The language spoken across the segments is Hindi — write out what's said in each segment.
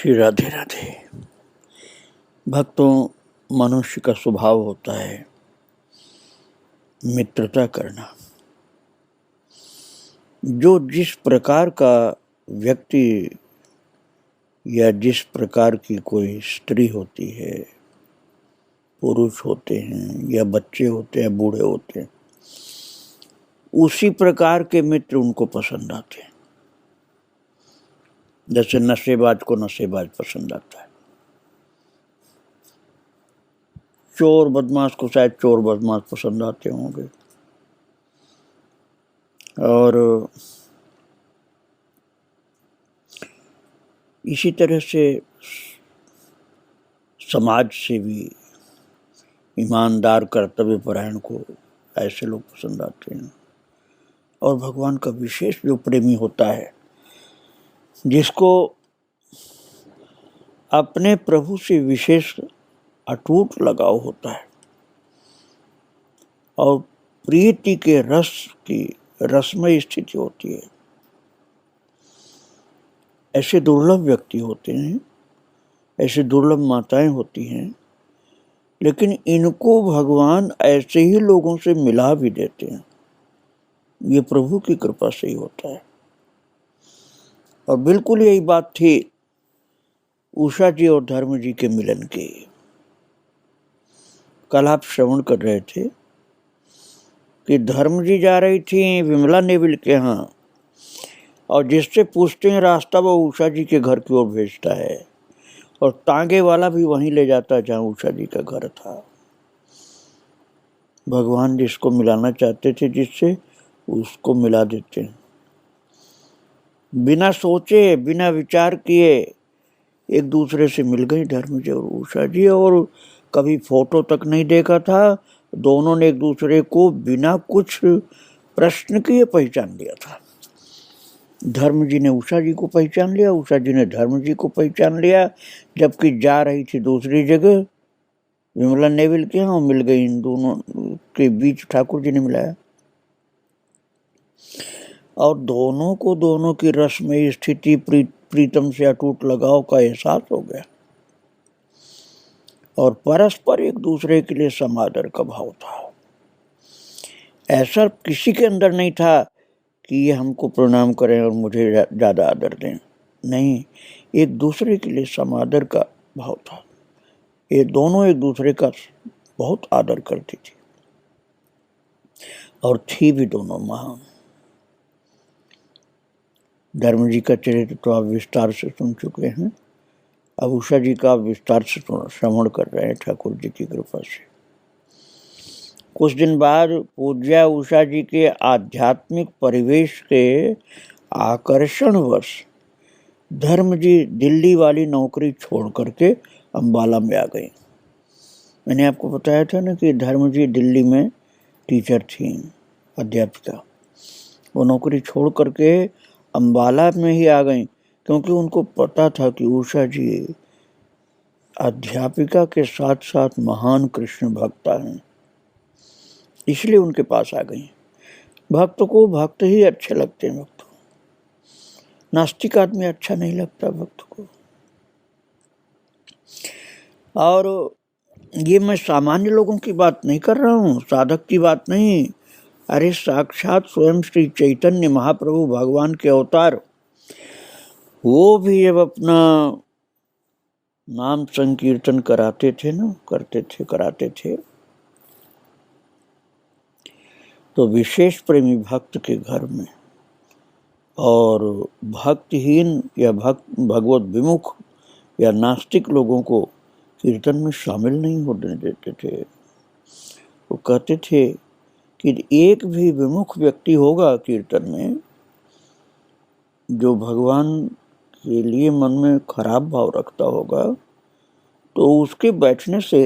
श्री राधे राधे। भक्तों, मनुष्य का स्वभाव होता है मित्रता करना। जो जिस प्रकार का व्यक्ति या जिस प्रकार की कोई स्त्री होती है, पुरुष होते हैं या बच्चे होते हैं, बूढ़े होते हैं, उसी प्रकार के मित्र उनको पसंद आते हैं। जैसे नशेबाज को नशेबाज पसंद आता है, चोर बदमाश को शायद चोर बदमाश पसंद आते होंगे, और इसी तरह से समाज से भी ईमानदार कर्तव्यपरायण को ऐसे लोग पसंद आते हैं। और भगवान का विशेष जो प्रेमी होता है, जिसको अपने प्रभु से विशेष अटूट लगाव होता है और प्रीति के रस की रसमय स्थिति होती है, ऐसे दुर्लभ व्यक्ति होते हैं, ऐसे दुर्लभ माताएं होती हैं, लेकिन इनको भगवान ऐसे ही लोगों से मिला भी देते हैं। ये प्रभु की कृपा से ही होता है। और बिल्कुल यही बात थी उषा जी और धर्म जी के मिलन की। कल आप श्रवण कर रहे थे कि धर्म जी जा रही थी विमला नेविल के यहाँ, और जिससे पूछते हैं रास्ता वो उषा जी के घर की ओर भेजता है, और तांगे वाला भी वहीं ले जाता है जहाँ उषा जी का घर था। भगवान जिसको मिलाना चाहते थे जिससे, उसको मिला देते हैं। बिना सोचे बिना विचार किए एक दूसरे से मिल गई धर्म जी और उषा जी, और कभी फोटो तक नहीं देखा था। दोनों ने एक दूसरे को बिना कुछ प्रश्न किए पहचान लिया था। धर्म जी ने उषा जी को पहचान लिया, उषा जी ने धर्म जी को पहचान लिया, जबकि जा रही थी दूसरी जगह विमला नेविल के यहाँ, मिल गई। इन दोनों के बीच ठाकुर जी ने मिलाया, और दोनों को दोनों की रसमय स्थिति प्रीतम से अटूट लगाव का एहसास हो गया, और परस्पर एक दूसरे के लिए समादर का भाव था। ऐसा किसी के अंदर नहीं था कि ये हमको प्रणाम करें और मुझे ज़्यादा आदर दें, नहीं, एक दूसरे के लिए समादर का भाव था। ये दोनों एक दूसरे का बहुत आदर करती थी, और थी भी दोनों महान। धर्म जी का चरित्र तो आप विस्तार से सुन चुके हैं, अब उषा जी का आप विस्तार से श्रवण कर रहे हैं ठाकुर जी की कृपा से। कुछ दिन बाद पूज्या उषा जी के आध्यात्मिक परिवेश के आकर्षणवश धर्म जी दिल्ली वाली नौकरी छोड़ करके अम्बाला में आ गई। मैंने आपको बताया था ना कि धर्म जी दिल्ली में टीचर थी, अध्यापिका। वो नौकरी छोड़ करके अम्बाला में ही आ गई, क्योंकि उनको पता था कि उषा जी अध्यापिका के साथ साथ महान कृष्ण भक्ता हैं, इसलिए उनके पास आ गई। भक्त को भक्त ही अच्छे लगते हैं। भक्त को नास्तिक आदमी अच्छा नहीं लगता भक्त को। और ये मैं सामान्य लोगों की बात नहीं कर रहा हूँ, साधक की बात नहीं। अरे साक्षात स्वयं श्री चैतन्य महाप्रभु भगवान के अवतार, वो भी जब अपना नाम संकीर्तन कराते थे, तो विशेष प्रेमी भक्त के घर में और भक्तहीन या भगवत विमुख या नास्तिक लोगों को कीर्तन में शामिल नहीं होने देते थे। वो कहते थे कि एक भी विमुख व्यक्ति होगा कीर्तन में जो भगवान के लिए मन में खराब भाव रखता होगा, तो उसके बैठने से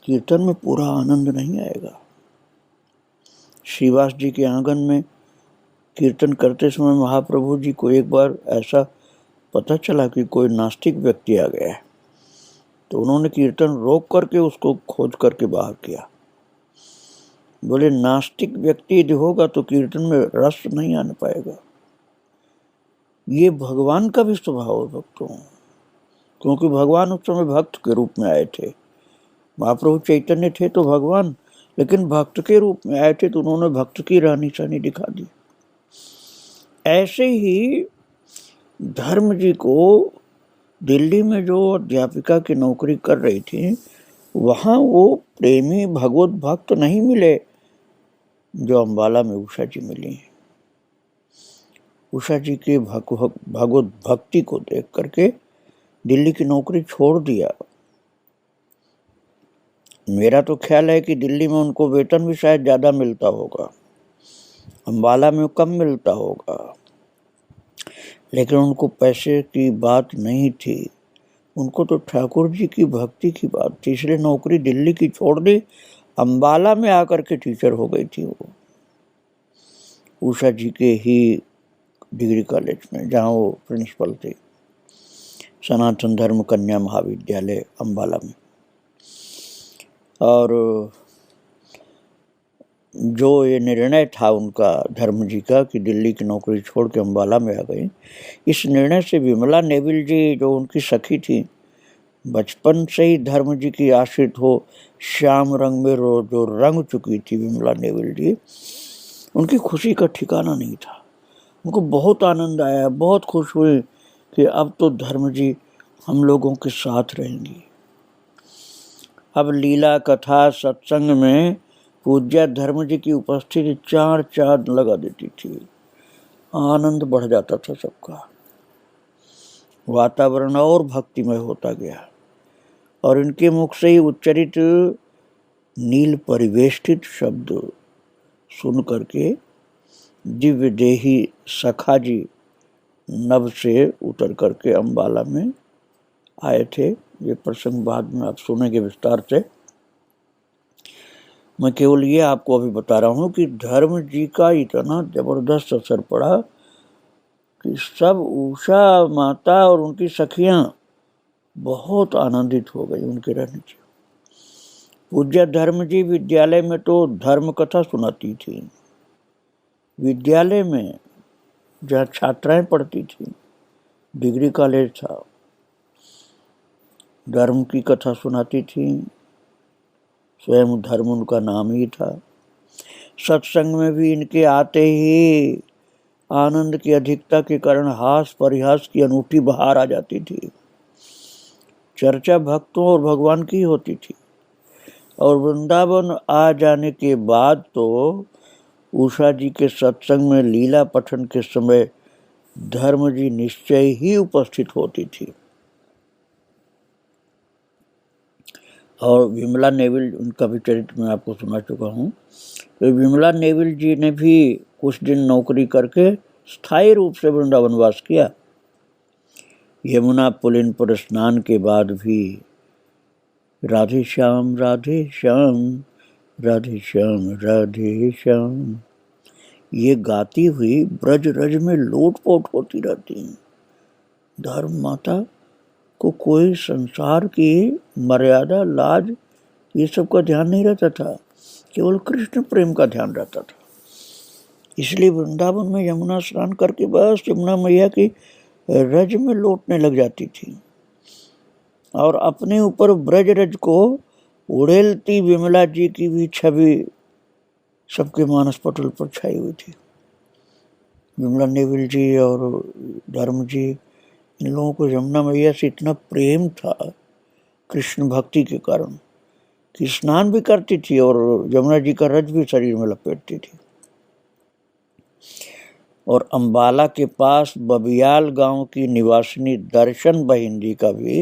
कीर्तन में पूरा आनंद नहीं आएगा। श्रीवास जी के आंगन में कीर्तन करते समय महाप्रभु जी को एक बार ऐसा पता चला कि कोई नास्तिक व्यक्ति आ गया है, तो उन्होंने कीर्तन रोक करके उसको खोज करके बाहर किया। बोले नास्तिक व्यक्ति यदि होगा तो कीर्तन में रस नहीं आने पाएगा। ये भगवान का भी स्वभाव है भक्तों, क्योंकि भगवान उस समय भक्त के रूप में आए थे। महाप्रभु चैतन्य थे तो भगवान, लेकिन भक्त के रूप में आए थे तो उन्होंने भक्त की रहनी सहनी दिखा दी। ऐसे ही धर्म जी को दिल्ली में जो अध्यापिका की नौकरी कर रही थी, वहाँ वो प्रेमी भगवत भक्त नहीं मिले जो अम्बाला में उषा जी मिली। उषा जी के भगवत भक्ति को देख करके दिल्ली की नौकरी छोड़ दिया। मेरा तो ख्याल है कि दिल्ली में उनको वेतन भी शायद ज़्यादा मिलता होगा, अम्बाला में कम मिलता होगा, लेकिन उनको पैसे की बात नहीं थी, उनको तो ठाकुर जी की भक्ति की बात थी। इसलिए नौकरी दिल्ली की छोड़ दी, अम्बाला में आकर के टीचर हो गई थी वो, उषा जी के ही डिग्री कॉलेज में, जहाँ वो प्रिंसिपल थे, सनातन धर्म कन्या महाविद्यालय अम्बाला में। और जो ये निर्णय था उनका धर्म जी का कि दिल्ली की नौकरी छोड़ के अम्बाला में आ गई, इस निर्णय से विमला नेविल जी जो उनकी सखी थी, बचपन से ही धर्म जी की आश्रित हो श्याम रंग में जो रंग चुकी थी विमला नेविल जी, उनकी खुशी का ठिकाना नहीं था। उनको बहुत आनंद आया, बहुत खुश हुए कि अब तो धर्म जी हम लोगों के साथ रहेंगी। अब लीला कथा सत्संग में पूज्य धर्म जी की उपस्थिति चार चांद लगा देती थी, आनंद बढ़ जाता था सबका, वातावरण और भक्तिमय होता गया। और इनके मुख से ही उच्चरित नील परिवेष्टित शब्द सुन करके दिव्य देही सखा जी नभ से उतर करके अम्बाला में आए थे। ये प्रसंग बाद में आप सुनेंगे विस्तार से। मैं केवल ये आपको अभी बता रहा हूँ कि धर्म जी का इतना जबरदस्त असर पड़ा कि सब उषा माता और उनकी सखियां बहुत आनंदित हो गई उनके रहने से। पूज्य धर्म जी विद्यालय में तो धर्म कथा सुनाती थी, विद्यालय में जहाँ छात्राएं पढ़ती थी, डिग्री कॉलेज था, धर्म की कथा सुनाती थी, स्वयं धर्म उनका नाम ही था। सत्संग में भी इनके आते ही आनंद की अधिकता के कारण हास परिहास की अनूठी बहार आ जाती थी। चर्चा भक्तों और भगवान की होती थी। और वृंदावन आ जाने के बाद तो उषा जी के सत्संग में लीला पठन के समय धर्म जी निश्चय ही उपस्थित होती थी। और विमला नेविल, उनका भी चरित्र मैं आपको सुना चुका हूँ। तो विमला नेविल जी ने भी कुछ दिन नौकरी करके स्थायी रूप से वृंदावन वास किया। यमुना पुलिन पर स्नान के बाद भी राधे श्याम राधे श्याम राधे श्याम राधे श्याम ये गाती हुई ब्रज रज में लोटपोट होती रहती। धर्म माता को कोई संसार की मर्यादा लाज ये सब का ध्यान नहीं रहता था, केवल कृष्ण प्रेम का ध्यान रहता था। इसलिए वृंदावन में यमुना स्नान करके बस यमुना मैया की रज में लौटने लग जाती थी और अपने ऊपर ब्रज रज को उड़ेलती विमला जी की भी छवि सबके मानस पटल पर छाई हुई थी। विमला नेविल जी और धर्म जी, इन लोगों को यमुना मैया से इतना प्रेम था कृष्ण भक्ति के कारण कि स्नान भी करती थी और यमुना जी का रज भी शरीर में लपेटती थी। और अम्बाला के पास बबियाल गांव की निवासिनी दर्शन बहन जी का भी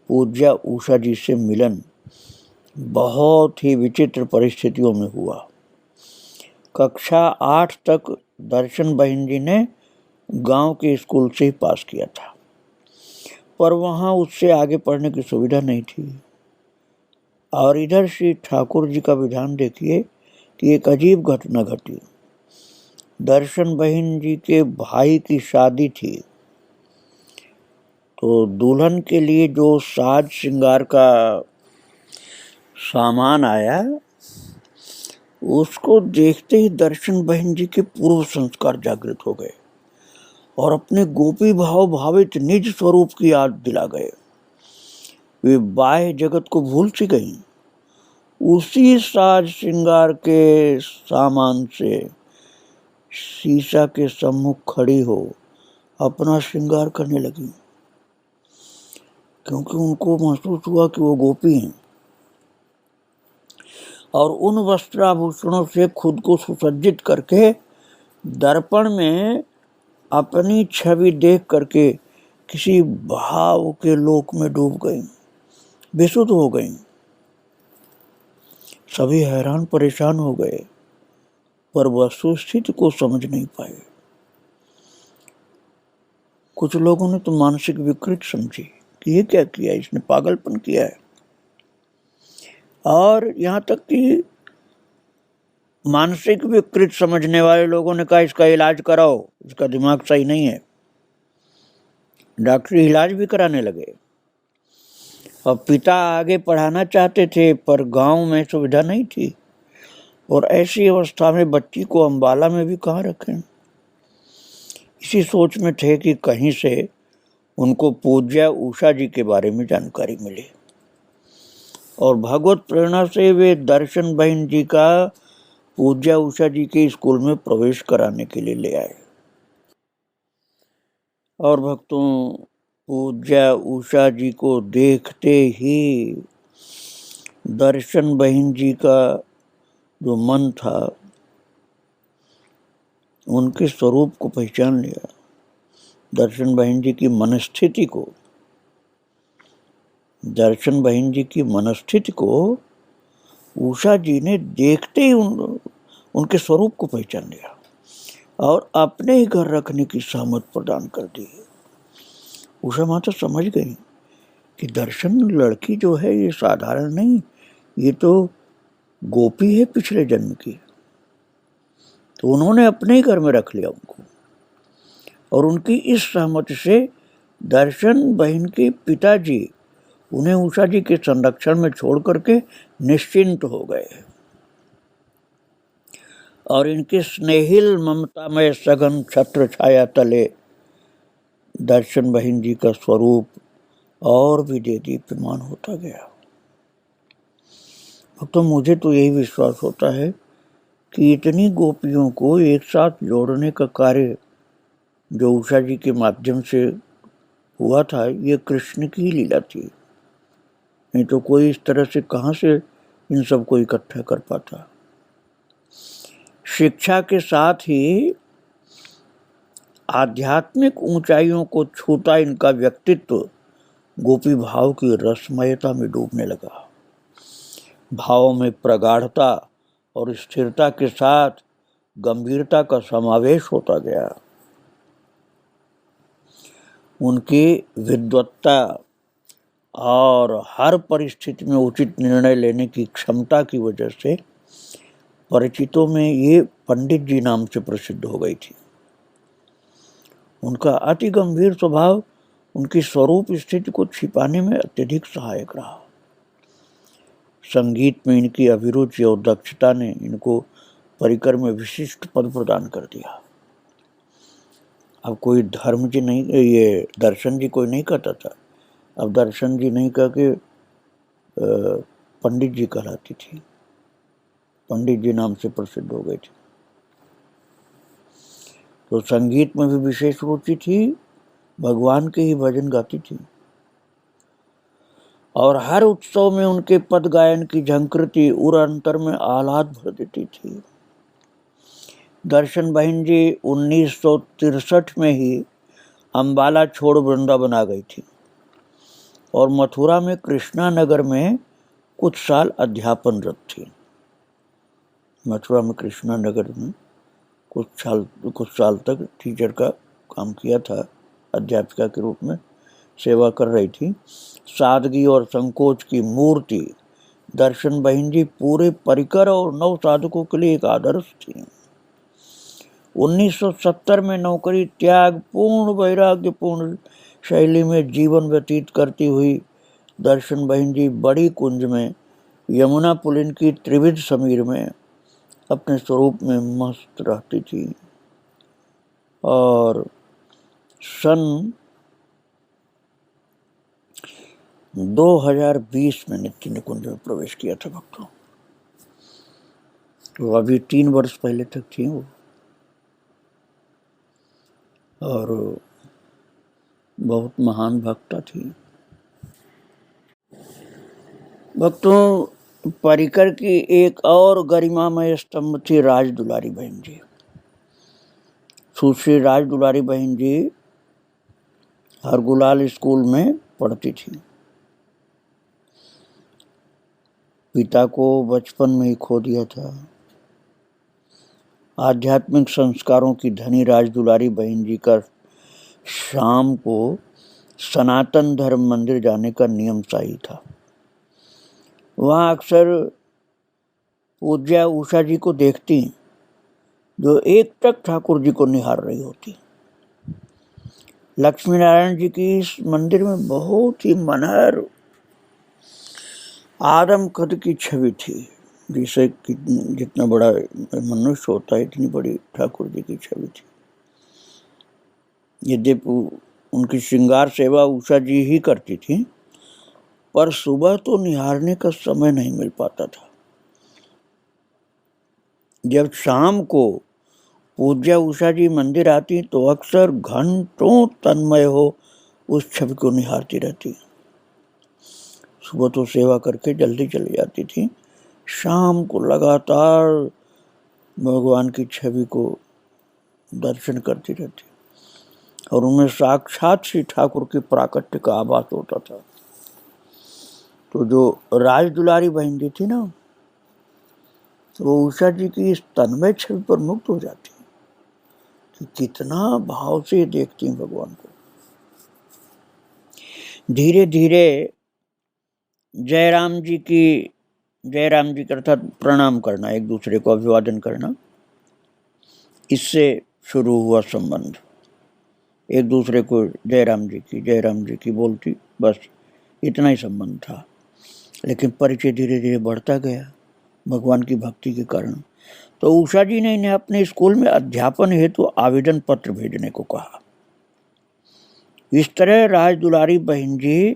पूज्य उषा जी से मिलन बहुत ही विचित्र परिस्थितियों में हुआ। कक्षा 8 तक दर्शन बहन जी ने गांव के स्कूल से ही पास किया था, पर वहां उससे आगे पढ़ने की सुविधा नहीं थी। और इधर श्री ठाकुर जी का विधान देखिए कि एक अजीब घटना घटी। दर्शन बहन जी के भाई की शादी थी, तो दुल्हन के लिए जो साज श्रृंगार का सामान आया, उसको देखते ही दर्शन बहन जी के पूर्व संस्कार जागृत हो गए और अपने गोपी भाव भावित निज स्वरूप की याद दिला गए। वे बाह्य जगत को भूल सी गई। उसी साज श्रृंगार के सामान से शीशा के सम्मुख खड़ी हो अपना श्रृंगार करने लगी, क्योंकि उनको महसूस हुआ कि वो गोपी हैं, और उन वस्त्राभूषणों से खुद को सुसज्जित करके दर्पण में अपनी छवि देख करके किसी भाव के लोक में डूब गई, बेसुध हो गई। सभी हैरान परेशान हो गए, पर वस्तुस्थिति को समझ नहीं पाए। कुछ लोगों ने तो मानसिक विकृत समझी कि ये क्या किया, इसने पागलपन किया है, और यहाँ तक कि मानसिक विकृत समझने वाले लोगों ने कहा इसका इलाज कराओ, इसका दिमाग सही नहीं है। डॉक्टरी इलाज भी कराने लगे। और पिता आगे पढ़ाना चाहते थे, पर गांव में सुविधा नहीं थी, और ऐसी अवस्था में बच्ची को अंबाला में भी कहाँ रखें। इसी सोच में थे कि कहीं से उनको पूज्य उषा जी के बारे में जानकारी मिली, और भगवत प्रेरणा से वे दर्शन बहन जी का पूज्य उषा जी के स्कूल में प्रवेश कराने के लिए ले आए। और भक्तों, पूज्य उषा जी को देखते ही दर्शन बहन जी का जो मन था उनके स्वरूप को पहचान लिया। दर्शन बहन जी की मनस्थिति को, दर्शन बहन जी की मनस्थिति को उषा जी ने देखते ही उनके स्वरूप को पहचान लिया और अपने ही घर रखने की सहमत प्रदान कर दी। उषा माता समझ गई कि दर्शन लड़की जो है ये साधारण नहीं, ये तो गोपी है पिछले जन्म की। तो उन्होंने अपने ही घर में रख लिया उनको, और उनकी इस सहमति से दर्शन बहन के पिताजी उन्हें उषा जी के संरक्षण में छोड़ करके निश्चिंत हो गए, और इनके स्नेहिल ममतामय सघन छत्र छाया तले दर्शन बहन जी का स्वरूप और भी दीप्यमान होता गया। तो मुझे तो यही विश्वास होता है कि इतनी गोपियों को एक साथ जोड़ने का कार्य जो उषा जी के माध्यम से हुआ था, ये कृष्ण की लीला थी, नहीं तो कोई इस तरह से कहाँ से इन सबको इकट्ठा कर पाता। शिक्षा के साथ ही आध्यात्मिक ऊंचाइयों को छूता इनका व्यक्तित्व गोपी भाव की रसमयता में डूबने लगा। भाव में प्रगाढ़ता और स्थिरता के साथ गंभीरता का समावेश होता गया। उनकी विद्वत्ता और हर परिस्थिति में उचित निर्णय लेने की क्षमता की वजह से परिचितों में ये पंडित जी नाम से प्रसिद्ध हो गई थी। उनका अति गंभीर स्वभाव उनकी स्वरूप स्थिति को छिपाने में अत्यधिक सहायक रहा। संगीत में इनकी अभिरुचि और दक्षता ने इनको परिकर में विशिष्ट पद प्रदान कर दिया। अब कोई धर्म जी नहीं, ये दर्शन जी कोई नहीं कहता था, अब दर्शन जी नहीं कह के पंडित जी कहलाती थी, पंडित जी नाम से प्रसिद्ध हो गई थी। तो संगीत में भी विशेष रुचि थी, भगवान के ही भजन गाती थी, और हर उत्सव में उनके पद गायन की झंकृति उर अंतर में आह्लाद भर देती थी। दर्शन बहन जी 1963 में ही अंबाला छोड़ वृंदावन आ गई थी, और मथुरा में कृष्णा नगर में कुछ साल अध्यापनरत थी। मथुरा में कृष्णा नगर में कुछ साल तक टीचर का काम किया था, अध्यापिका के रूप में सेवा कर रही थी। सादगी और संकोच की मूर्ति दर्शन बहन जी पूरे परिकर और नव साधकों के लिए एक आदर्श थी। 1970 में नौकरी त्याग पूर्ण वैराग्यपूर्ण शैली में जीवन व्यतीत करती हुई दर्शन बहन जी बड़ी कुंज में यमुना पुलिन की त्रिविध समीर में अपने स्वरूप में मस्त रहती थी, और सन 2020 में नित्य निकुंज में प्रवेश किया था भक्तों। तो अभी 3 वर्ष पहले तक थी वो, और बहुत महान भक्ता थी। भक्तों, परिकर की एक और गरिमामय स्तंभ थी राज दुलारी बहन जी। सुश्री राज दुलारी बहन जी हरगुलाल स्कूल में पढ़ती थी। पिता को बचपन में ही खो दिया था। आध्यात्मिक संस्कारों की धनी राज दुलारी बहन जी का शाम को सनातन धर्म मंदिर जाने का नियम शाही था। वहाँ अक्सर पूज्या उषा जी को देखती, जो एकटक ठाकुर जी को निहार रही होती। लक्ष्मी नारायण जी की इस मंदिर में बहुत ही मनहर आदम कद की छवि थी, जिसे जितना बड़ा मनुष्य होता है इतनी बड़ी ठाकुर जी की छवि थी। यद्यपि उनकी श्रृंगार सेवा उषा जी ही करती थी, पर सुबह तो निहारने का समय नहीं मिल पाता था। जब शाम को पूज्या उषा जी मंदिर आती तो अक्सर घंटों तन्मय हो उस छवि को निहारती रहती। सुबह तो सेवा करके जल्दी चली जाती थी, शाम को लगातार भगवान की छवि को दर्शन करती रहती, और उनमें साक्षात श्री ठाकुर की प्राकट्य का आभास होता था। तो जो राज दुलारी बहन जी थी ना, तो वो उषा जी की इस तन्मय छवि पर मुक्त हो जाती कि कितना भाव से देखती हैं भगवान को। धीरे धीरे जयराम जी का अर्थात प्रणाम करना, एक दूसरे को अभिवादन करना, इससे शुरू हुआ संबंध। एक दूसरे को जयराम जी की बोलती, बस इतना ही संबंध था। लेकिन परिचय धीरे धीरे बढ़ता गया भगवान की भक्ति के कारण। तो उषा जी ने इन्हें अपने स्कूल में अध्यापन हेतु आवेदन पत्र भेजने को कहा। इस तरह राज दुलारी बहन जी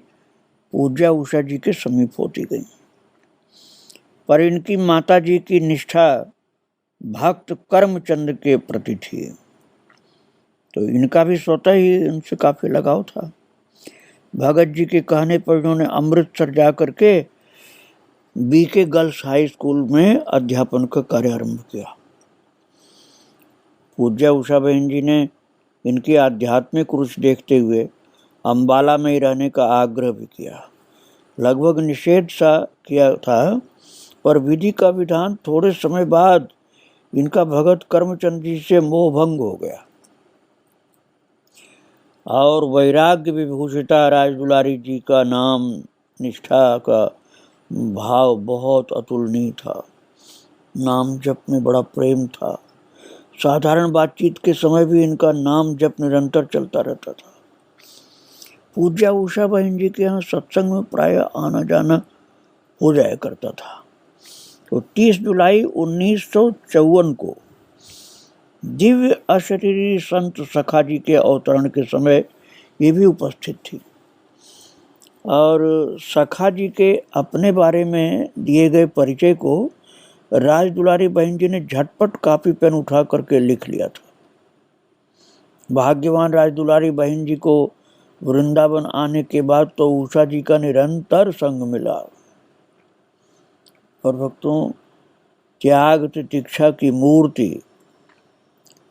पूज्या उषा जी के समीप होती गई। पर इनकी माता जी की निष्ठा भक्त कर्मचंद के प्रति थी, तो इनका भी स्वतः ही उनसे काफी लगाव था। भगत जी के कहने पर इन्होंने अमृतसर जाकर के बीके गर्ल्स हाई स्कूल में अध्यापन का कार्य आरंभ किया। पूज्या उषा बहन जी ने इनकी आध्यात्मिक रुचि देखते हुए अम्बाला में ही रहने का आग्रह भी किया। लगभग निषेध सा किया था, पर विधि का विधान थोड़े समय बाद इनका भगत कर्मचंद जी से मोह भंग हो गया, और वैराग्य विभूषिता राज दुलारी जी का नाम, निष्ठा का भाव बहुत अतुलनीय था। नाम जप में बड़ा प्रेम था। साधारण बातचीत के समय भी इनका नाम जप निरंतर चलता रहता था। पूज्या उषा बहन जी के यहाँ सत्संग में प्राय आना जाना हो जाया करता था। तो 30 जुलाई 1954 को दिव्य अशरीरी संत सखा जी के अवतरण के समय ये भी उपस्थित थी, और सखा जी के अपने बारे में दिए गए परिचय को राज दुलारी बहन जी ने झटपट कापी पेन उठा करके लिख लिया था। भाग्यवान राज दुलारी बहन जी को वृंदावन आने के बाद तो उषा जी का निरंतर संग मिला। और भक्तों, त्याग तितिक्षा की मूर्ति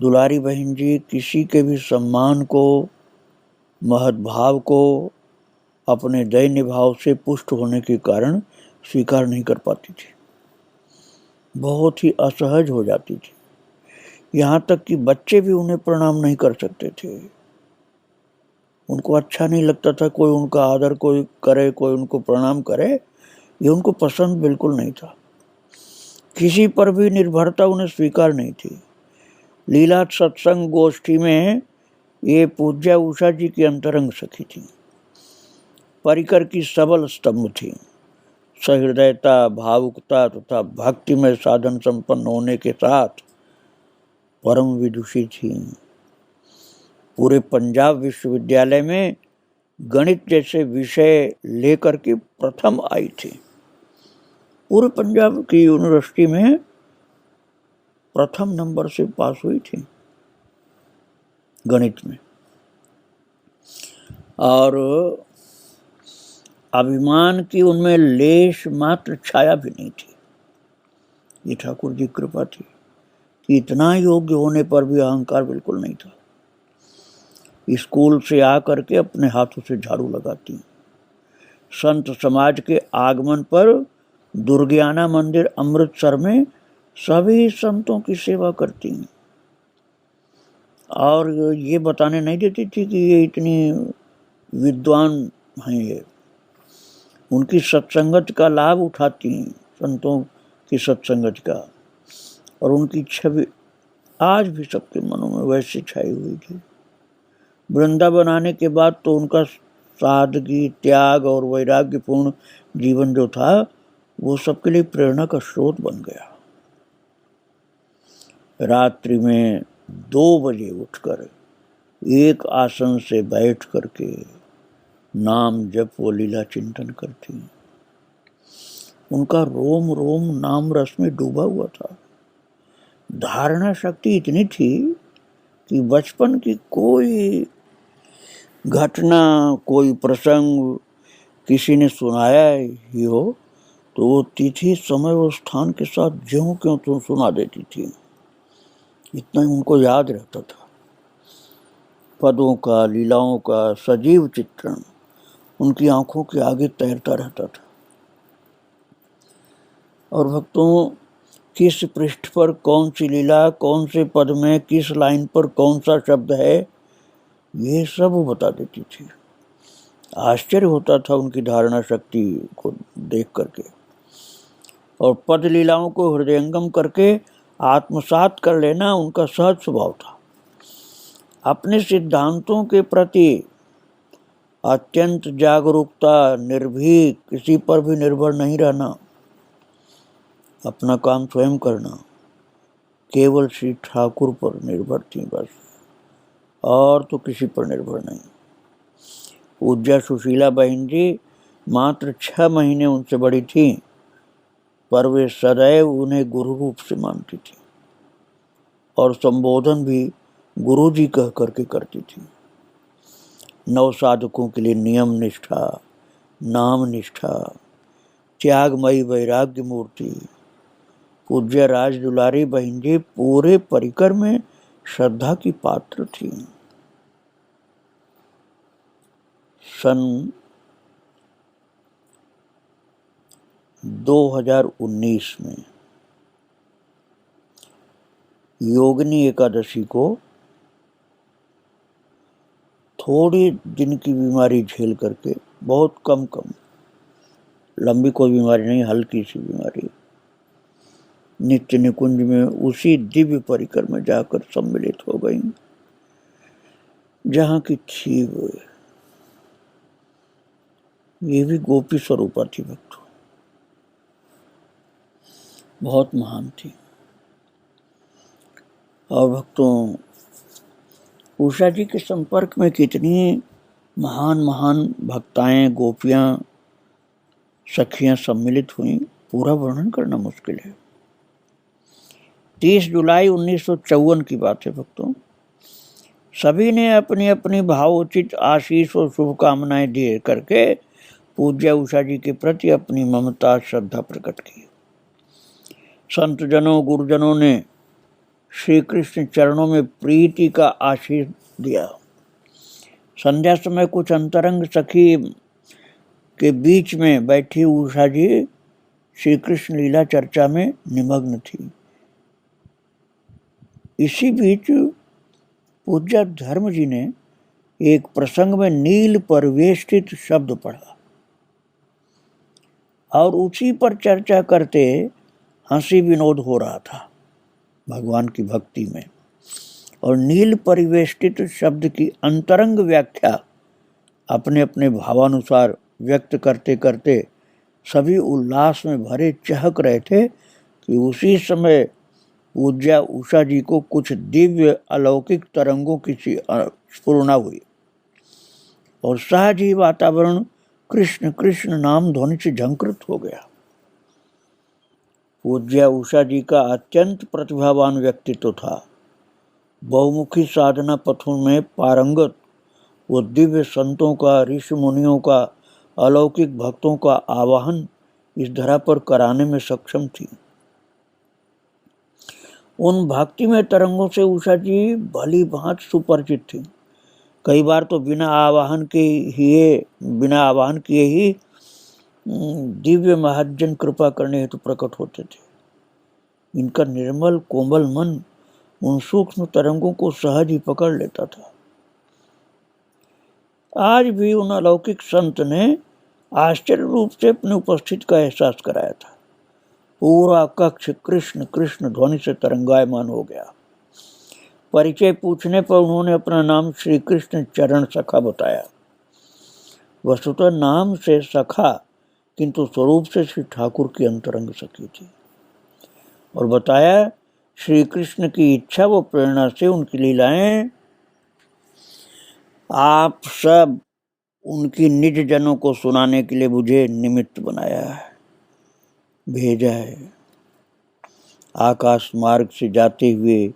दुलारी बहन जी किसी के भी सम्मान को, महद्भाव को अपने दैन्य भाव से पुष्ट होने के कारण स्वीकार नहीं कर पाती थी। बहुत ही असहज हो जाती थी। यहाँ तक कि बच्चे भी उन्हें प्रणाम नहीं कर सकते थे। उनको अच्छा नहीं लगता था कोई उनका आदर कोई करे, कोई उनको प्रणाम करे, ये उनको पसंद बिल्कुल नहीं था। किसी पर भी निर्भरता उन्हें स्वीकार नहीं थी। लीला सत्संग गोष्ठी में ये पूज्या उषा जी की अंतरंग सखी थी। परिकर की सबल स्तंभ थी। सहृदयता, भावुकता तथा भक्ति में साधन संपन्न होने के साथ परम विदुषी थी। पूरे पंजाब विश्वविद्यालय में गणित जैसे विषय लेकर के प्रथम आई थी। पूरे पंजाब की यूनिवर्सिटी में प्रथम नंबर से पास हुई थी गणित में। और अभिमान की उनमें लेश मात्र छाया भी नहीं थी। ये ठाकुर जी कृपा थी कि इतना योग्य होने पर भी अहंकार बिल्कुल नहीं था। स्कूल से आकर के अपने हाथों से झाड़ू लगाती, संत समाज के आगमन पर दुर्गियाना मंदिर अमृतसर में सभी संतों की सेवा करती, और ये बताने नहीं देती थी कि ये इतनी विद्वान हैं। ये उनकी सत्संगत का लाभ उठाती हैं, संतों की सत्संगत का, और उनकी छवि आज भी सबके मनों में वैसे छाई हुई थी। वृंदावन आने के बाद तो उनका सादगी, त्याग और वैराग्यपूर्ण जीवन जो था वो सबके लिए प्रेरणा का स्रोत बन गया। रात्रि में 2 बजे उठकर एक आसन से बैठ करके नाम जप व लीला चिंतन करती। उनका रोम रोम नाम रस में डूबा हुआ था। धारणा शक्ति इतनी थी कि बचपन की कोई घटना, कोई प्रसंग किसी ने सुनाया ही हो तो वो तिथि, समय और स्थान के साथ ज्यों क्यों तुम सुना देती थी। इतना ही उनको याद रहता था। पदों का, लीलाओं का सजीव चित्रण उनकी आंखों के आगे तैरता रहता था। और भक्तों, किस पृष्ठ पर कौन सी लीला, कौन से पद में किस लाइन पर कौन सा शब्द है, ये सब वो बता देती थी। आश्चर्य होता था उनकी धारणा शक्ति को देख करके। और पद लीलाओं को हृदयंगम करके आत्मसात कर लेना उनका सहज स्वभाव था। अपने सिद्धांतों के प्रति अत्यंत जागरूकता, निर्भीक, किसी पर भी निर्भर नहीं रहना, अपना काम स्वयं करना, केवल श्री ठाकुर पर निर्भर थी बस, और तो किसी पर निर्भर नहीं। पूज्या सुशीला बहन जी मात्र 6 महीने उनसे बड़ी थी, पर वे सदैव उन्हें गुरु रूप से मानती थी और संबोधन भी गुरु जी कह करके करती थी। नव साधकों के लिए नियम निष्ठा, नाम निष्ठा, त्यागमयी वैराग्य मूर्ति पूज्य राज दुलारी बहन जी पूरे परिकर में श्रद्धा की पात्र थी। सन 2019 में योगिनी एकादशी को थोड़ी दिन की बीमारी झेल करके, बहुत कम लंबी कोई बीमारी नहीं, हल्की सी बीमारी, नित्य निकुंज में उसी दिव्य परिकर में जाकर सम्मिलित हो गई जहां की थी वो। ये भी गोपी स्वरूपा थी भक्तों, बहुत महान थी। और भक्तों, उषा जी के संपर्क में कितनी महान महान भक्ताएं, गोपियां, सखियां सम्मिलित हुई, पूरा वर्णन करना मुश्किल है। 30 जुलाई 1954 की बात है भक्तों। सभी ने अपनी अपनी भावोचित आशीष और शुभकामनाएं दे करके पूज्य उषा जी के प्रति अपनी ममता, श्रद्धा प्रकट की। संतजनों, गुरुजनों ने श्री कृष्ण चरणों में प्रीति का आशीष दिया। संध्या समय कुछ अंतरंग सखी के बीच में बैठी उषा जी श्री कृष्ण लीला चर्चा में निमग्न थी। इसी बीच पूज्य धर्म जी ने एक प्रसंग में नील परिवेष्टित शब्द पढ़ा और उसी पर चर्चा करते हंसी विनोद हो रहा था भगवान की भक्ति में। और नील परिवेष्टित शब्द की अंतरंग व्याख्या अपने अपने भावानुसार व्यक्त करते करते सभी उल्लास में भरे चहक रहे थे कि उसी समय पूज्या उषा जी को कुछ दिव्य अलौकिक तरंगों की सी स्फुरना हुई और सहज ही वातावरण कृष्ण कृष्ण नाम ध्वनि से झंकृत हो गया। पूज्या उषा जी का अत्यंत प्रतिभावान व्यक्तित्व था। बहुमुखी साधना पथों में पारंगत वो दिव्य संतों का, ऋषि मुनियों का, अलौकिक भक्तों का आवाहन इस धरा पर कराने में सक्षम थी। उन भक्तिमय तरंगों से उषा जी भली भांति सुपरिचित थी। कई बार तो बिना आवाहन किए ही दिव्य महाजन कृपा करने हेतु प्रकट होते थे। इनका निर्मल कोमल मन उन सूक्ष्म तरंगों को सहज ही पकड़ लेता था। आज भी उन अलौकिक संत ने आश्चर्य रूप से अपनी उपस्थिति का एहसास कराया था। पूरा कक्ष कृष्ण कृष्ण ध्वनि से तरंगायमान हो गया। परिचय पूछने पर उन्होंने अपना नाम श्री कृष्ण चरण सखा बताया। वस्तुतः नाम से सखा, किंतु स्वरूप से श्री ठाकुर की अंतरंग सखी थी। और बताया श्री कृष्ण की इच्छा व प्रेरणा से उनकी लीलाएं आप सब उनकी निज जनों को सुनाने के लिए मुझे निमित्त बनाया है, भेजा है। आकाश मार्ग से जाते हुए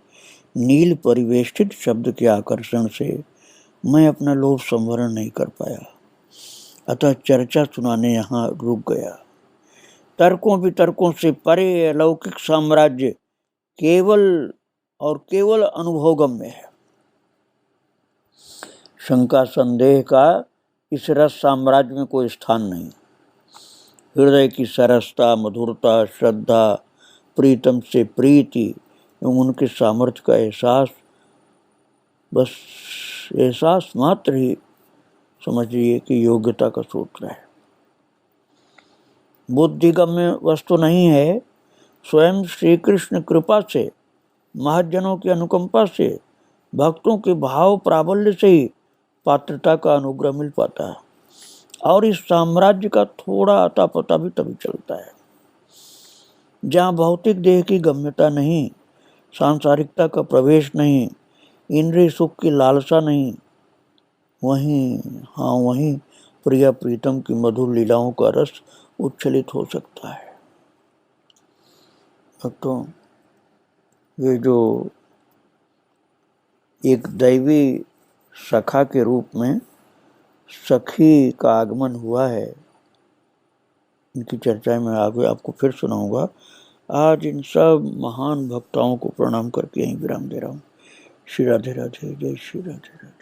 नील परिवेष्टित शब्द के आकर्षण से मैं अपना लोभ संवरण नहीं कर पाया, अतः चर्चा सुनाने यहाँ रुक गया। तर्कों वितर्कों से परे अलौकिक साम्राज्य केवल और केवल अनुभवगम्य है। शंका संदेह का इस रस साम्राज्य में कोई स्थान नहीं। हृदय की सरसता, मधुरता, श्रद्धा, प्रीतम से प्रीति एवं उनके सामर्थ्य का एहसास, बस एहसास मात्र ही समझिए कि योग्यता का सूत्र है। बुद्धिगम्य वस्तु नहीं है। स्वयं श्री कृष्ण कृपा से, महज्जनों की अनुकंपा से, भक्तों के भाव प्राबल्य से ही पात्रता का अनुग्रह मिल पाता है और इस साम्राज्य का थोड़ा अता पता भी तभी चलता है। जहाँ भौतिक देह की गम्यता नहीं, सांसारिकता का प्रवेश नहीं, इंद्रिय सुख की लालसा नहीं, वहीं प्रिया प्रीतम की मधुर लीलाओं का रस उच्छलित हो सकता है। भक्तों, ये जो एक दैवी सखा के रूप में सखी का आगमन हुआ है, इनकी चर्चा में आगे आपको फिर सुनाऊंगा। आज इन सब महान भक्ताओं को प्रणाम करके यहीं विराम दे रहा हूँ। श्री राधे राधे, जय श्री राधे राधे।